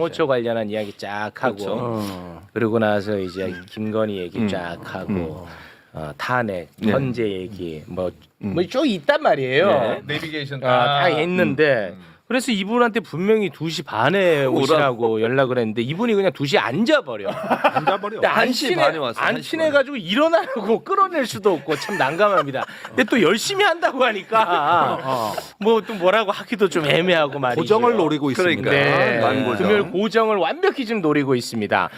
홍어초 관련한 이야기 쫙 하고 그렇죠. 그러고 나서 이제 김건희 얘기 쫙 하고 탄핵, 헌재 얘기 뭐 쭉 있단 말이에요. 네. 내비게이션 다 했는데 그래서 이분한테 분명히 2시 반에 오시라고 연락을 했는데 이분이 그냥 2시에 앉아버려. 앉아버려. 근데 1시 반에 왔어. 안 1시 반에. 친해가지고 일어나려고 끌어낼 수도 없고 참 난감합니다. 근데 또 열심히 한다고 하니까 뭐 또 뭐라고 하기도 좀 애매하고 말이죠. 고정을 노리고 있습니다. 네. 만고정. 금요일 고정을 완벽히 지금 노리고 있습니다.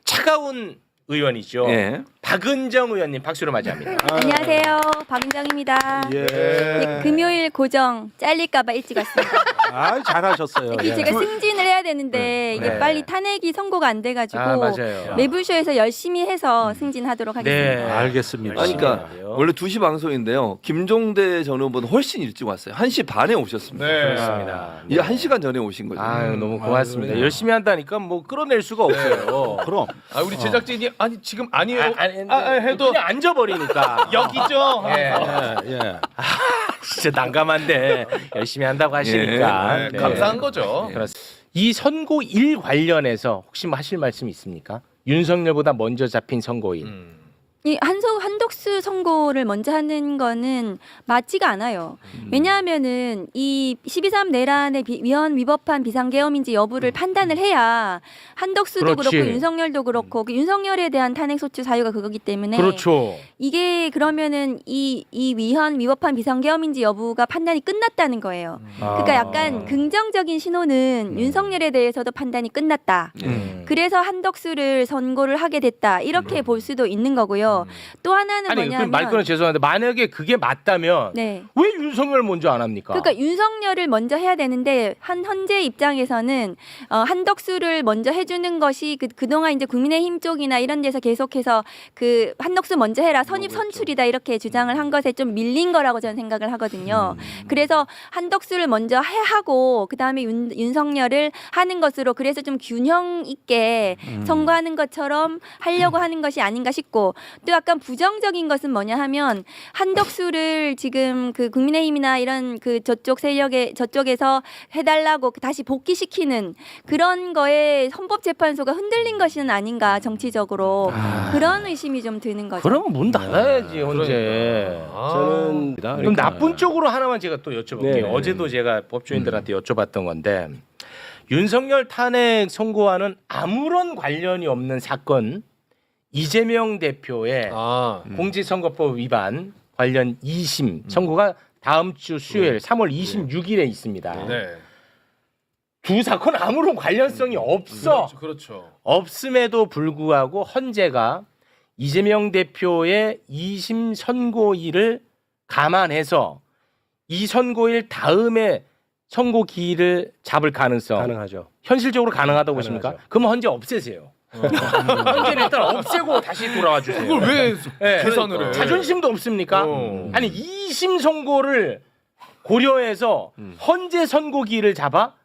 차가운 의원이죠. 예. 박은정 의원님 박수로 맞이합니다. 안녕하세요. 박은정입니다. 예. 네, 금요일 고정 잘릴까봐 일찍 왔습니다. 아, 잘하셨어요. 특히 예. 제가 승진을 해야 되는데 이게 네. 빨리 탄핵이 선고가 안 돼가지고 아, 맞아요. 매불쇼에서 열심히 해서 승진하도록 하겠습니다. 네. 알겠습니다. 열심히 그러니까 해야 돼요. 원래 2시 방송인데요. 김종대 전 의원보다 훨씬 일찍 왔어요. 1시 반에 오셨습니다. 네. 그렇습니다. 이제 1시간 전에 오신 거죠. 아유 너무 고맙습니다. 그래요. 열심히 한다니까 뭐 끌어낼 수가 없어요. 그럼 아 우리 제작진이 아니 지금 아니에요. 해도 그냥 앉아버리니까 여기죠. 예. 예. 진짜 난감한데 열심히 한다고 하시니까 네, 네. 감사한 거죠. 그렇습니다. 이 선고일 관련해서 혹시 뭐 하실 말씀 있습니까? 윤석열보다 먼저 잡힌 선고일. 이 한덕수 선고를 먼저 하는 거는 맞지가 않아요. 왜냐하면은 이 12.3 내란의 위헌 위법한 비상계엄인지 여부를 판단을 해야 한덕수도 그렇지. 그렇고 윤석열도 그렇고 그 윤석열에 대한 탄핵소추 사유가 그거기 때문에 그렇죠. 이게 그러면은 이 위헌 위법한 비상계엄인지 여부가 판단이 끝났다는 거예요. 그러니까 약간 긍정적인 신호는 윤석열에 대해서도 판단이 끝났다. 그래서 한덕수를 선고를 하게 됐다. 이렇게 볼 수도 있는 거고요. 또 하나는 아니 뭐냐면 말 끊어 죄송한데 만약에 그게 맞다면 네. 왜 윤석열 먼저 안 합니까? 그러니까 윤석열을 먼저 해야 되는데 현재 입장에서는 한덕수를 먼저 해주는 것이 그동안 이제 국민의힘 쪽이나 이런 데서 계속해서 그 한덕수 먼저 해라 선입 선출이다 이렇게 주장을 한 것에 좀 밀린 거라고 저는 생각을 하거든요. 그래서 한덕수를 먼저 하고 그 다음에 윤석열을 하는 것으로 그래서 좀 균형 있게 선거하는 것처럼 하려고 하는 것이 아닌가 싶고 또 약간 부정적인 것은 뭐냐 하면 한덕수를 지금 그 국민의힘이나 이런 그 저쪽에서 해달라고 다시 복귀시키는 그런 거에 헌법재판소가 흔들린 것은 아닌가 정치적으로 그런 의심이 좀 드는 거죠. 그럼 문 닫아야지 언제. 저는 그럼 나쁜 쪽으로 하나만 제가 또 여쭤볼게요. 네. 어제도 제가 법조인들한테 여쭤봤던 건데 윤석열 탄핵 선고와는 아무런 관련이 없는 사건 이재명 대표의 공직선거법 위반 관련 2심 선고가 다음 주 수요일 3월 26일에 있습니다. 네. 두 사건 아무런 관련성이 없어. 그렇죠. 없음에도 불구하고 헌재가 이재명 대표의 2심 선고일을 감안해서 이 선고일 다음에 선고 기일을 잡을 가능성 가능하죠. 현실적으로 가능하다고 보십니까? 가능하죠. 그럼 헌재 없애세요. 헌재를 일단 없애고 다시 돌아와 주세요. 그걸 왜 네. 계산을 해? 자존심도 없습니까? 아니 2심 선고를 고려해서 헌재 선고기를 잡아?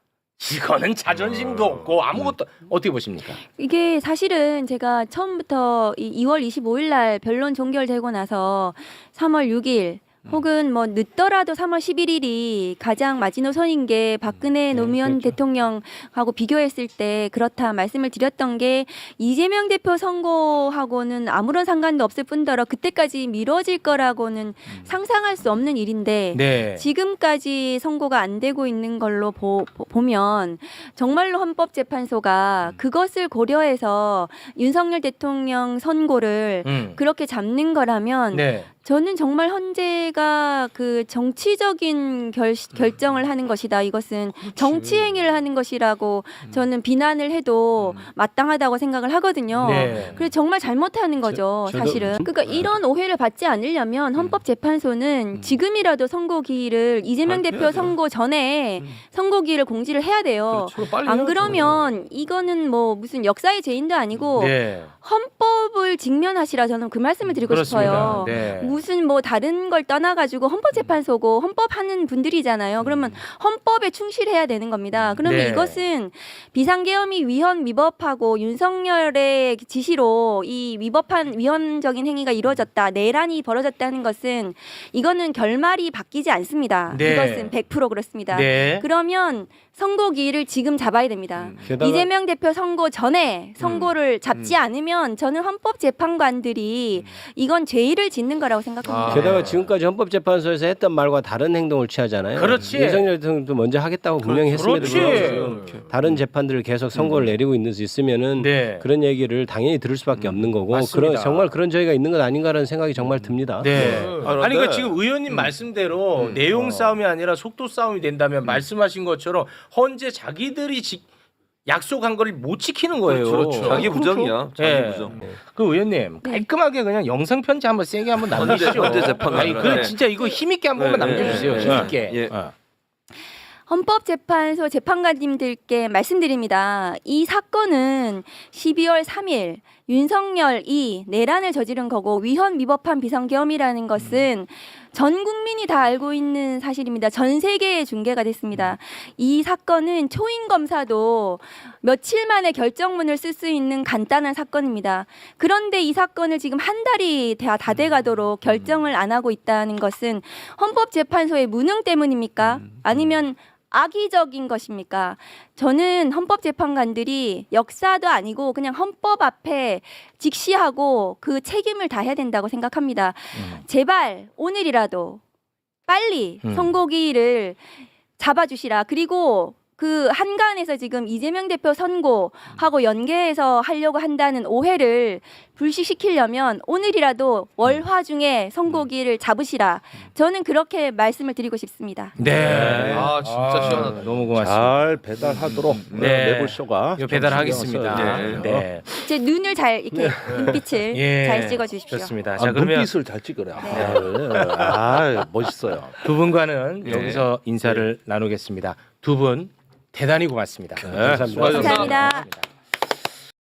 이거는 자존심도 없고 아무것도 어떻게 보십니까? 이게 사실은 제가 처음부터 2월 25일 날 변론 종결되고 나서 3월 6일 혹은 뭐 늦더라도 3월 11일이 가장 마지노선인 게 박근혜 노무현 대통령하고 비교했을 때 그렇다 말씀을 드렸던 게 이재명 대표 선고하고는 아무런 상관도 없을 뿐더러 그때까지 미뤄질 거라고는 상상할 수 없는 일인데 네. 지금까지 선고가 안 되고 있는 걸로 보면 정말로 헌법재판소가 그것을 고려해서 윤석열 대통령 선고를 그렇게 잡는 거라면 네. 저는 정말 헌재가 그 정치적인 결정을 하는 것이다. 이것은 정치 행위를 하는 것이라고 저는 비난을 해도 마땅하다고 생각을 하거든요. 네. 그래서 정말 잘못하는 거죠, 사실은. 그러니까 이런 오해를 받지 않으려면 헌법재판소는 지금이라도 선고기일을 이재명 대표 선고 전에 선고기일을 공지를 해야 돼요. 그렇죠. 빨리 안 해야죠. 그러면 이거는 뭐 무슨 역사의 죄인도 아니고 네. 헌법을 직면하시라 저는 그 말씀을 드리고 그렇습니다. 싶어요. 네. 무슨 뭐 다른 걸 떠나가지고 헌법재판소고 헌법하는 분들이잖아요. 그러면 헌법에 충실해야 되는 겁니다. 그러면 네. 이것은 비상계엄이 위헌 위법하고 윤석열의 지시로 이 위헌적인 행위가 이루어졌다, 내란이 벌어졌다는 것은 이거는 결말이 바뀌지 않습니다. 네. 이것은 100% 그렇습니다. 네. 그러면 선고기일을 지금 잡아야 됩니다. 게다가 이재명 대표 선고 전에 선고를 잡지 않으면 저는 헌법재판관들이 이건 죄의를 짓는 거라고 생각합니다. 게다가 지금까지 헌법재판소에서 했던 말과 다른 행동을 취하잖아요. 그렇지. 윤석열 대통령도 먼저 하겠다고 분명히 했음에도 그렇지. 불구하고 다른 재판들을 계속 선고를 내리고 있으면은 네. 그런 얘기를 당연히 들을 수밖에 없는 거고 맞습니다. 정말 그런 저희가 있는 건 아닌가라는 생각이 정말 듭니다. 네. 아, 아니 그런데- 그러니까 지금 의원님 말씀대로 내용 싸움이 아니라 속도 싸움이 된다면 말씀하신 것처럼 헌재 자기들이 약속한 걸 못 지키는 거예요. 그렇죠. 자기 부정이야. 자기 예. 부정. 그 의원님 깔끔하게 그냥 영상 편지 한번 세게 한번 남겨주시죠. 헌재 재판관. 아니 그 진짜 이거 힘 있게 한 번만 네, 남겨주세요. 네, 힘 네. 있게. 예. 헌법재판소 재판관님들께 말씀드립니다. 이 사건은 12월 3일 윤석열이 내란을 저지른 거고 위헌 위법한 비상계엄이라는 것은 전 국민이 다 알고 있는 사실입니다. 전 세계에 중계가 됐습니다. 이 사건은 초임 검사도 며칠 만에 결정문을 쓸 수 있는 간단한 사건입니다. 그런데 이 사건을 지금 한 달이 다 돼가도록 결정을 안 하고 있다는 것은 헌법재판소의 무능 때문입니까? 아니면 악의적인 것입니까? 저는 헌법재판관들이 역사도 아니고 그냥 헌법 앞에 직시하고 그 책임을 다해야 된다고 생각합니다. 제발 오늘이라도 빨리 선고기일을 잡아주시라. 그리고 그 한간에서 지금 이재명 대표 선고하고 연계해서 하려고 한다는 오해를 불식시키려면 오늘이라도 월화 중에 선고기를 잡으시라. 저는 그렇게 말씀을 드리고 싶습니다. 네. 아, 진짜 시원하다. 너무 고맙습니다. 잘 배달하도록 네. 매불쇼가 이거 배달하겠습니다. 네. 네. 제 눈을 잘 이렇게 눈빛을 예. 잘 찍어주십시오. 좋습니다. 아, 자 그러면 눈빛을 잘 찍으래. 멋있어요. 두 분과는 네. 여기서 인사를 나누겠습니다. 두 분 대단히 고맙습니다. 네, 감사합니다. 감사합니다.